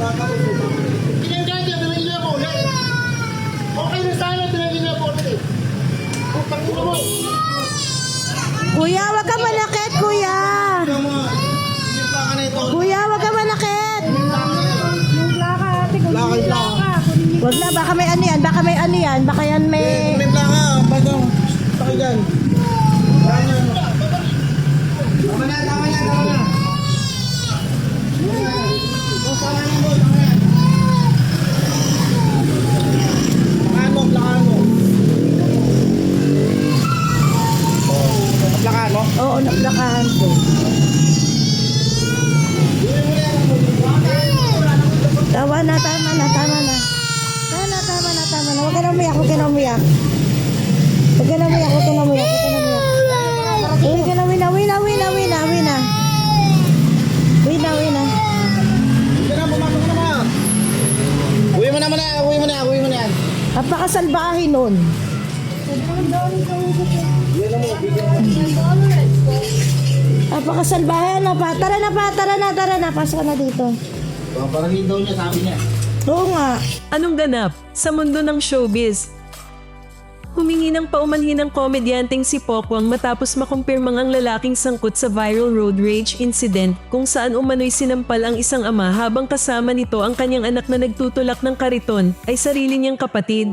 Pinanggaga, binigyan niya ako ulit. Okay na sana, binigyan niya ako ulit. Putang ina mo. Kuya, wag ka malakit, kuya. Kuya, wag ka malakit. Wag na, baka may ano yan, baka may ano yan, baka yan may... May plaka, bago. Taki dyan. Tama na, tama na, tama na. Plakaan mo, plakaan mo. Plakaan mo? Oo, naplakahan ko. Tama na, tama na, tama na. Tama na, tama na, tama na. Huwag ka na umiyak, huwag ka na umiyak. Huwag ka na umiyak, huwag ka na umiyak, huwag ka na umiyak. Uwi ka na, wina, wina, wina, wina, wina. Wina, wina. Hindi na, pumasok ka naman. Uwi mo na muna, uwi mo na, uwi mo na yan. Napakasalbahin nun. Napakasalbahin na pa. Tara na pa, tara na, tara na. Pasok ka na dito. Parang hindi daw niya, sabi niya. Oo nga. Anong ganap sa mundo ng showbiz? Humingi ng paumanhin ng komedyanteng si Pokwang matapos makumpirmang ang lalaking sangkot sa viral road rage incident kung saan umano'y sinampal ang isang ama habang kasama nito ang kanyang anak na nagtutulak ng kariton ay sarili niyang kapatid.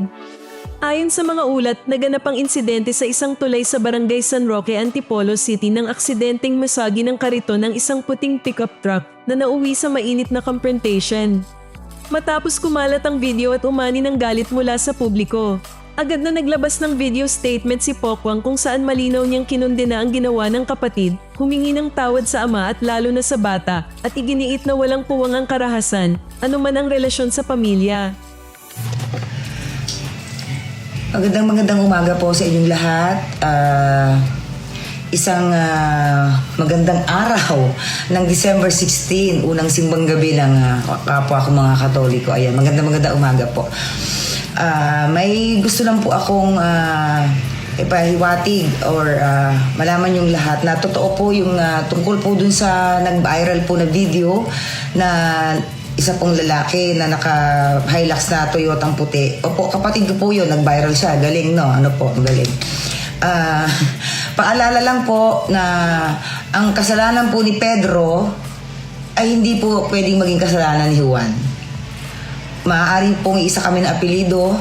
Ayon sa mga ulat, naganap ang insidente sa isang tulay sa barangay San Roque, Antipolo City nang aksidenteng masagi ng kariton ng isang puting pickup truck na nauwi sa mainit na confrontation. Matapos kumalat ang video at umani ng galit mula sa publiko, agad na naglabas ng video statement si Pokwang kung saan malinaw niyang kinundena ang ginawa ng kapatid, humingi ng tawad sa ama at lalo na sa bata at iginiit na walang puwang ang karahasan, anuman ang relasyon sa pamilya. Magandang umaga po sa inyong lahat. Isang magandang araw ng December 16, unang simbang gabi ng kapwa ko mga Katoliko. Ayan, magandang umaga po. May gusto lang po akong ipahiwatig or malaman yung lahat na totoo po yung tungkol po dun sa nag-viral po na video na isa pong lalaki na naka-Hilux na Toyotang puti. Opo, kapatid ko po yun, nag-viral siya. Galing, no? Ano po, galing. Paalala lang po na ang kasalanan po ni Pedro ay hindi po pwedeng maging kasalanan ni Juan. Maaari pong isa kami na apelido,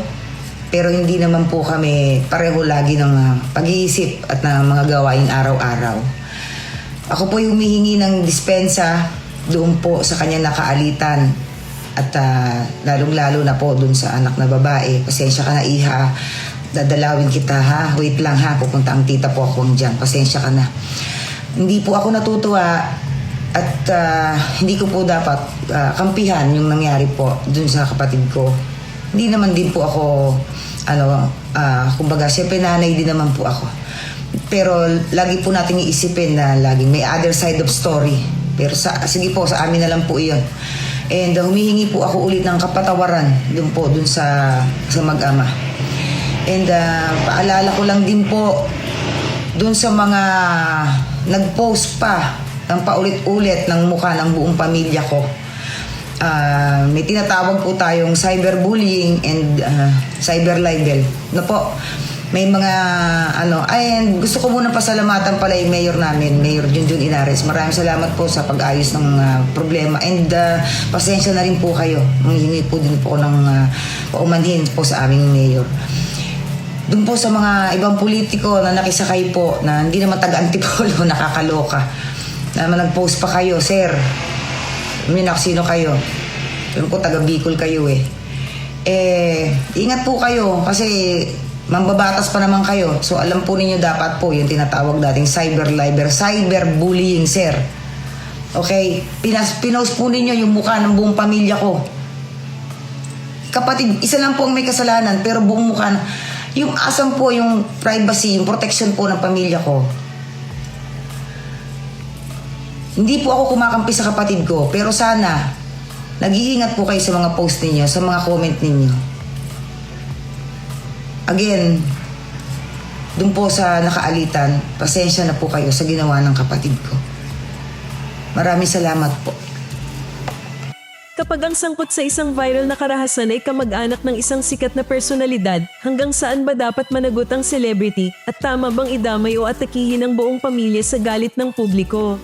pero hindi naman po kami pareho lagi ng pag-iisip at ng mga gawain araw-araw. Ako po yung humihingi ng dispensa doon po sa kanya nakaalitan at lalong-lalo na po doon sa anak na babae. Pasensya ka na, iha. Dadalawin kita, ha? Wait lang, ha? Pupunta ang tita po ako dyan. Pasensya ka na. Hindi po ako natutuwa at hindi ko po dapat kampihan yung nangyari po doon sa kapatid ko. Hindi naman din po ako, kumbaga, siyempre nanay din naman po ako. Pero lagi po natin iisipin na laging may other side of story. Pero sige po, sa amin na lang po iyon. And humihingi po ako ulit ng kapatawaran doon sa mag-ama. And paalala ko lang din po doon sa mga nag-post pa ng paulit-ulit ng mukha ng buong pamilya ko. May tinatawag po tayong cyberbullying and cyber libel. No po, may mga and gusto ko muna pasalamatan pala yung mayor namin, Mayor Junjun Inares. Maraming salamat po sa pag-ayos ng problema and pasensya na rin po kayo. Manghihingi po din po ng paumanhin po sa aming mayor. Doon po sa mga ibang politiko na nakisakay po na hindi naman taga-Antipolo, nakakaloka. Na nag-post pa kayo, sir. Sino kayo? Alam ko taga-Bicol kayo eh. Ingat po kayo kasi mambabatas pa naman kayo. So alam po ninyo dapat po yung tinatawag dating cyberbullying, sir. Okay? Pinost po ninyo yung mukha ng buong pamilya ko. Kapatid, isa lang po ang may kasalanan pero buong mukha na. Yung asam po, yung privacy, yung protection po ng pamilya ko. Hindi po ako kumakampi sa kapatid ko, pero sana, nag-iingat po kayo sa mga post ninyo, sa mga comment ninyo. Again, dun po sa nakaalitan, pasensya na po kayo sa ginawa ng kapatid ko. Maraming salamat po. Kapag ang sangkot sa isang viral na karahasan ay kamag-anak ng isang sikat na personalidad, hanggang saan ba dapat managot ang celebrity at tama bang idamay o atakihin ang buong pamilya sa galit ng publiko?